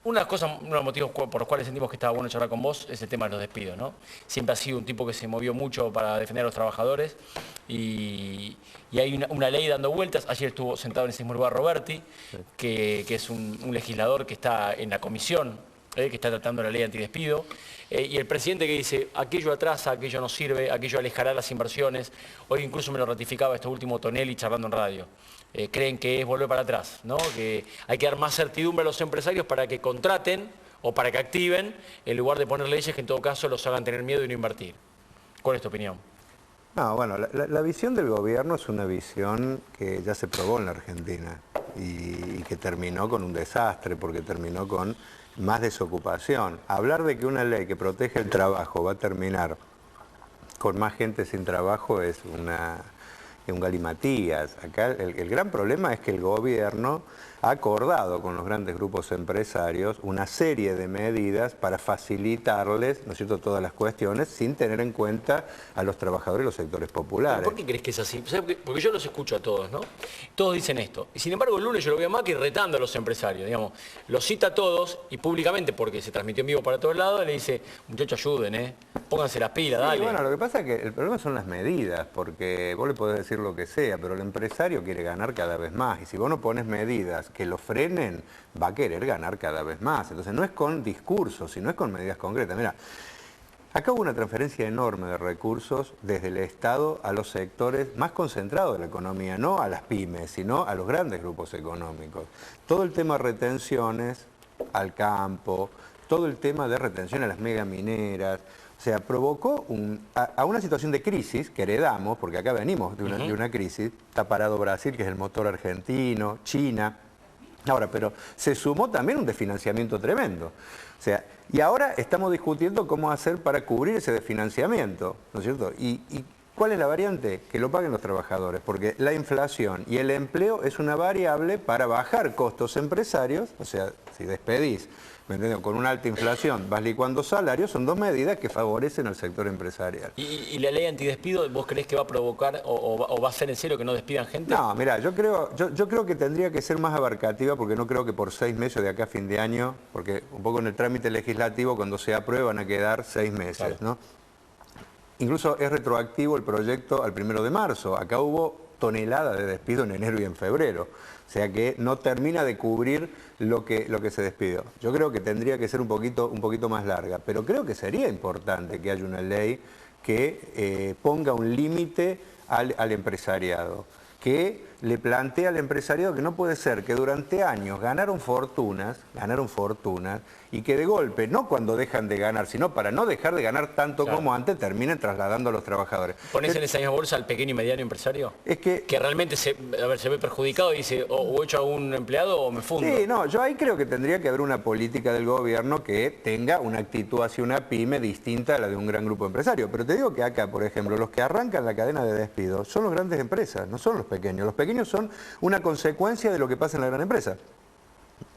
Una de las cosas, uno de los motivos por los cuales sentimos que estaba bueno charlar con vos es el tema de los despidos, ¿no? Siempre has sido un tipo que se movió mucho para defender a los trabajadores y hay una ley dando vueltas. Ayer estuvo sentado en ese mismo lugar Roberti, que es un legislador que está en la comisión, que está tratando la ley antidespido, y el presidente que dice, aquello atrasa, aquello no sirve, aquello alejará las inversiones. Hoy incluso me lo ratificaba este último Tonelli charlando en radio. Creen que es volver para atrás, ¿no? Que hay que dar más certidumbre a los empresarios para que contraten o para que activen, en lugar de poner leyes que en todo caso los hagan tener miedo y no invertir. ¿Cuál es tu opinión? No, bueno, la visión del gobierno es una visión que ya se probó en la Argentina y que terminó con un desastre, porque terminó con más desocupación. Hablar de que una ley que protege el trabajo va a terminar con más gente sin trabajo es un galimatías. Acá el gran problema es que el gobierno ha acordado con los grandes grupos empresarios una serie de medidas para facilitarles, ¿no es cierto?, todas las cuestiones sin tener en cuenta a los trabajadores y los sectores populares. ¿Por qué crees que es así? Porque yo los escucho a todos, ¿no? Todos dicen esto. Y sin embargo el lunes yo lo veo a Macri retando a los empresarios, digamos. Los cita a todos y públicamente, porque se transmitió en vivo para todos lados, le dice, muchachos ayuden, pónganse las pilas, Sí, dale. bueno, lo que pasa es que el problema son las medidas, porque vos le podés decir lo que sea, pero el empresario quiere ganar cada vez más. Y si vos no pones medidas que lo frenen, va a querer ganar cada vez más. Entonces no es con discursos, sino es con medidas concretas. Mira, acá hubo una transferencia enorme de recursos desde el Estado a los sectores más concentrados de la economía, no a las pymes, sino a los grandes grupos económicos. Todo el tema de retenciones al campo, todo el tema de retención a las megamineras, o sea, provocó a una situación de crisis que heredamos, porque acá venimos de una crisis, está parado Brasil, que es el motor argentino, China. Ahora, pero se sumó también un desfinanciamiento tremendo. O sea, y ahora estamos discutiendo cómo hacer para cubrir ese desfinanciamiento, ¿no es cierto? ¿Y cuál es la variante? Que lo paguen los trabajadores, porque la inflación y el empleo es una variable para bajar costos empresarios, o sea, si despedís, ¿me entiendes?, con una alta inflación, vas licuando salarios, son dos medidas que favorecen al sector empresarial. ¿Y la ley antidespido, vos creés que va a provocar o va a ser en serio que no despidan gente? No, mira, yo creo que tendría que ser más abarcativa, porque no creo que por 6 meses de acá a fin de año, porque un poco en el trámite legislativo cuando se aprueba van a quedar 6 meses, claro, ¿no? Incluso es retroactivo el proyecto al 1 de marzo. Acá hubo toneladas de despido en enero y en febrero. O sea que no termina de cubrir lo que se despidió. Yo creo que tendría que ser un poquito más larga, pero creo que sería importante que haya una ley que ponga un límite al empresariado, que le plantea al empresariado que no puede ser que durante años ganaron fortunas, y que de golpe, no cuando dejan de ganar, sino para no dejar de ganar tanto, claro, como antes, terminen trasladando a los trabajadores. ¿Ponés en esa misma bolsa al pequeño y mediano empresario? Es que realmente se ve perjudicado y dice, o echo a un empleado o me fundo. Sí, no, yo ahí creo que tendría que haber una política del gobierno que tenga una actitud hacia una pyme distinta a la de un gran grupo empresario. Pero te digo que acá, por ejemplo, los que arrancan la cadena de despidos son las grandes empresas, no son los pequeños. Los pequeños son una consecuencia de lo que pasa en la gran empresa.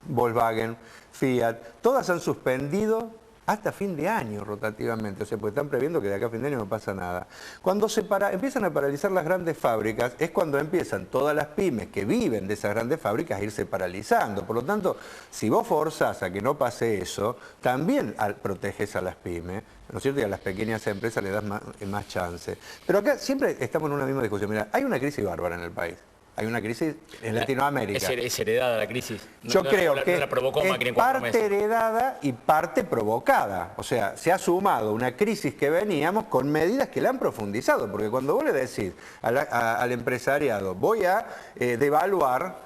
Volkswagen, Fiat, todas han suspendido hasta fin de año rotativamente, o sea, porque están previendo que de acá a fin de año no pasa nada. Cuando empiezan a paralizar las grandes fábricas, es cuando empiezan todas las pymes que viven de esas grandes fábricas a irse paralizando. Por lo tanto, si vos forzás a que no pase eso, también proteges a las pymes, ¿no es cierto? Y a las pequeñas empresas le das más chance. Pero acá siempre estamos en una misma discusión. Mira, hay una crisis bárbara en el país. Hay una crisis en Latinoamérica. ¿Es heredada la crisis? Yo creo que la provocó Macri en 4 meses. Parte heredada y parte provocada. O sea, se ha sumado una crisis que veníamos con medidas que la han profundizado. Porque cuando vos le decís al empresariado, voy a devaluar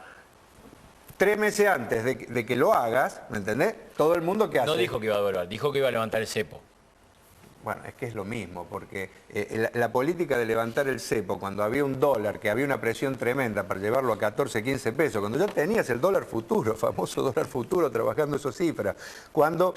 3 meses antes de que lo hagas, ¿me entendés? Todo el mundo que hace. No dijo que iba a devaluar, dijo que iba a levantar el cepo. Bueno, es que es lo mismo, porque la política de levantar el cepo, cuando había un dólar, que había una presión tremenda para llevarlo a 14, 15 pesos, cuando ya tenías el dólar futuro, famoso dólar futuro, trabajando esas cifras, cuando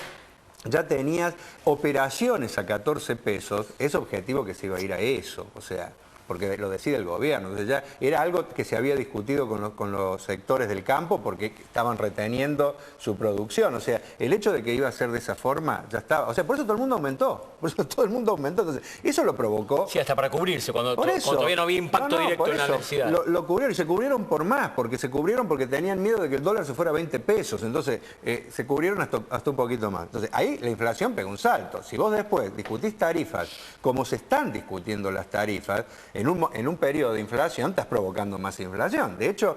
ya tenías operaciones a 14 pesos, es objetivo que se iba a ir a eso, o sea, porque lo decide el gobierno. Entonces ya era algo que se había discutido con los sectores del campo porque estaban reteniendo su producción. O sea, el hecho de que iba a ser de esa forma ya estaba. O sea, por eso todo el mundo aumentó. Por eso todo el mundo aumentó. Entonces, eso lo provocó. Sí, hasta para cubrirse, cuando todavía no había impacto directo en la necesidad. Lo cubrieron y se cubrieron por más, porque se cubrieron porque tenían miedo de que el dólar se fuera a 20 pesos. Entonces, se cubrieron hasta un poquito más. Entonces, ahí la inflación pegó un salto. Si vos después discutís tarifas, como se están discutiendo las tarifas, en un periodo de inflación estás provocando más inflación. De hecho,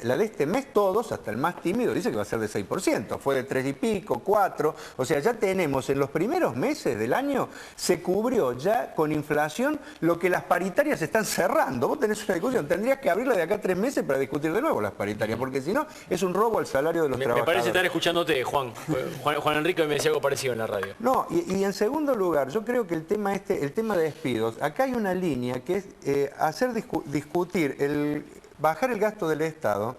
la de este mes todos, hasta el más tímido, dice que va a ser de 6%. Fue de 3 y pico, 4. O sea, ya tenemos en los primeros meses del año, se cubrió ya con inflación lo que las paritarias están cerrando. Vos tenés una discusión, tendrías que abrirla de acá a 3 meses para discutir de nuevo las paritarias, porque si no, es un robo al salario de los trabajadores. Me parece estar escuchándote, Juan Enrique me decía algo parecido en la radio. No, y en segundo lugar, yo creo que el tema de despidos, acá hay una línea que es hacer discutir, bajar el gasto del Estado,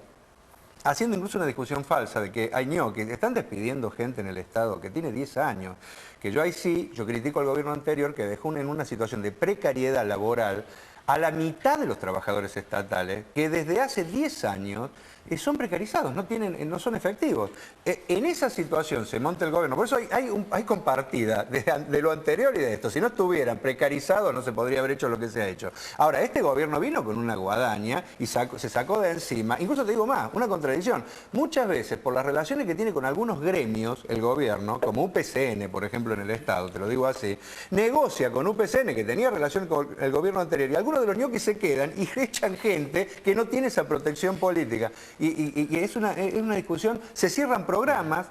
haciendo incluso una discusión falsa de que hay ñoquis, están despidiendo gente en el Estado que tiene 10 años, que yo ahí sí, yo critico al gobierno anterior que dejó en una situación de precariedad laboral a la mitad de los trabajadores estatales, que desde hace 10 años son precarizados, no son efectivos. En esa situación se monta el gobierno, por eso hay compartida de lo anterior y de esto. Si no estuvieran precarizados no se podría haber hecho lo que se ha hecho. Ahora, este gobierno vino con una guadaña y se sacó de encima, incluso te digo más, una contradicción. Muchas veces, por las relaciones que tiene con algunos gremios, el gobierno, como UPCN, por ejemplo, en el Estado, te lo digo así, negocia con UPCN, que tenía relación con el gobierno anterior, y algunos de los ñoquis se quedan y echan gente que no tiene esa protección política. Y es una discusión, se cierran programas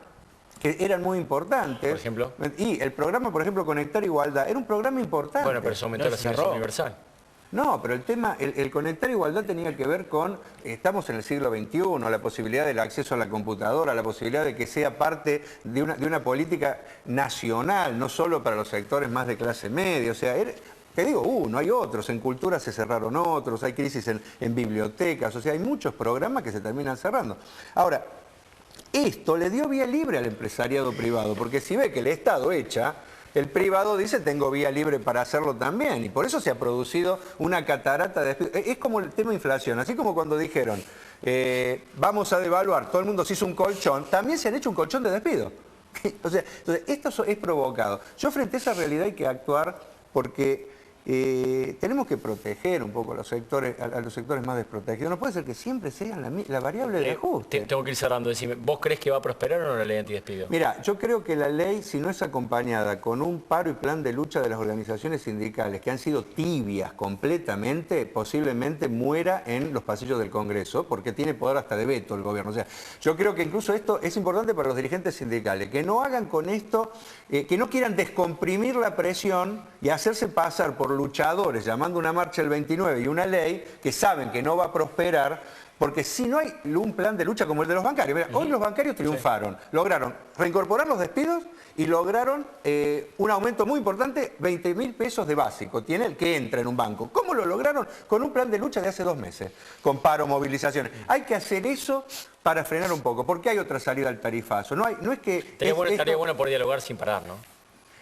que eran muy importantes. Por ejemplo. Y el programa, por ejemplo, Conectar Igualdad, era un programa importante. Bueno, pero eso aumentó la asignación universal. No, pero el tema, el Conectar Igualdad tenía que ver con, estamos en el siglo XXI, la posibilidad del acceso a la computadora, la posibilidad de que sea parte de una política nacional, no solo para los sectores más de clase media. O sea, te digo, no hay otros, en cultura se cerraron otros, hay crisis en bibliotecas, o sea, hay muchos programas que se terminan cerrando. Ahora, esto le dio vía libre al empresariado privado, porque si ve que el Estado echa, el privado dice tengo vía libre para hacerlo también, y por eso se ha producido una catarata de despidos. Es como el tema inflación, así como cuando dijeron, vamos a devaluar, todo el mundo se hizo un colchón, también se han hecho un colchón de despido. O sea, entonces, esto es provocado. Yo frente a esa realidad hay que actuar porque tenemos que proteger un poco a los sectores más desprotegidos. No puede ser que siempre sean la variable de ajuste. Tengo que ir cerrando. Decime, ¿vos crees que va a prosperar o no la ley antidespido? Mira, yo creo que la ley, si no es acompañada con un paro y plan de lucha de las organizaciones sindicales, que han sido tibias completamente, posiblemente muera en los pasillos del Congreso, porque tiene poder hasta de veto el gobierno. O sea, yo creo que incluso esto es importante para los dirigentes sindicales, que no hagan con esto, que no quieran descomprimir la presión y hacerse pasar por luchadores, llamando una marcha el 29 y una ley que saben que no va a prosperar, porque si no hay un plan de lucha como el de los bancarios. Mira, hoy los bancarios triunfaron, lograron reincorporar los despidos y lograron un aumento muy importante, 20.000 pesos de básico, tiene el que entra en un banco. ¿Cómo lo lograron? Con un plan de lucha de hace 2 meses, con paro, movilizaciones. Hay que hacer eso para frenar un poco, porque hay otra salida al tarifazo. No es que... Estaría bueno poder dialogar sin parar, ¿no?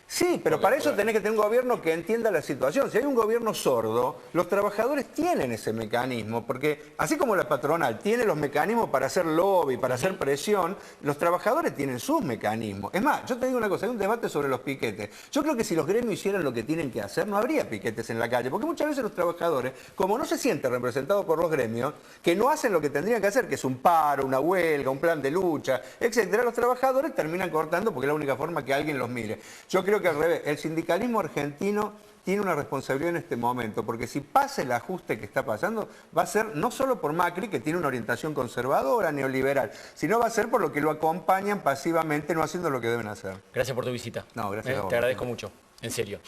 Sí, pero para eso tenés que tener un gobierno que entienda la situación. Si hay un gobierno sordo, los trabajadores tienen ese mecanismo, porque así como la patronal tiene los mecanismos para hacer lobby, para hacer presión, los trabajadores tienen sus mecanismos. Es más, yo te digo una cosa, hay un debate sobre los piquetes. Yo creo que si los gremios hicieran lo que tienen que hacer, no habría piquetes en la calle, porque muchas veces los trabajadores, como no se sienten representados por los gremios, que no hacen lo que tendrían que hacer, que es un paro, una huelga, un plan de lucha, etcétera, los trabajadores terminan cortando porque es la única forma que alguien los mire. Yo creo que al revés, el sindicalismo argentino tiene una responsabilidad en este momento, porque si pasa el ajuste que está pasando, va a ser no solo por Macri, que tiene una orientación conservadora, neoliberal, sino va a ser por lo que lo acompañan pasivamente, no haciendo lo que deben hacer. Gracias por tu visita. No, gracias a vos. Te agradezco mucho, en serio.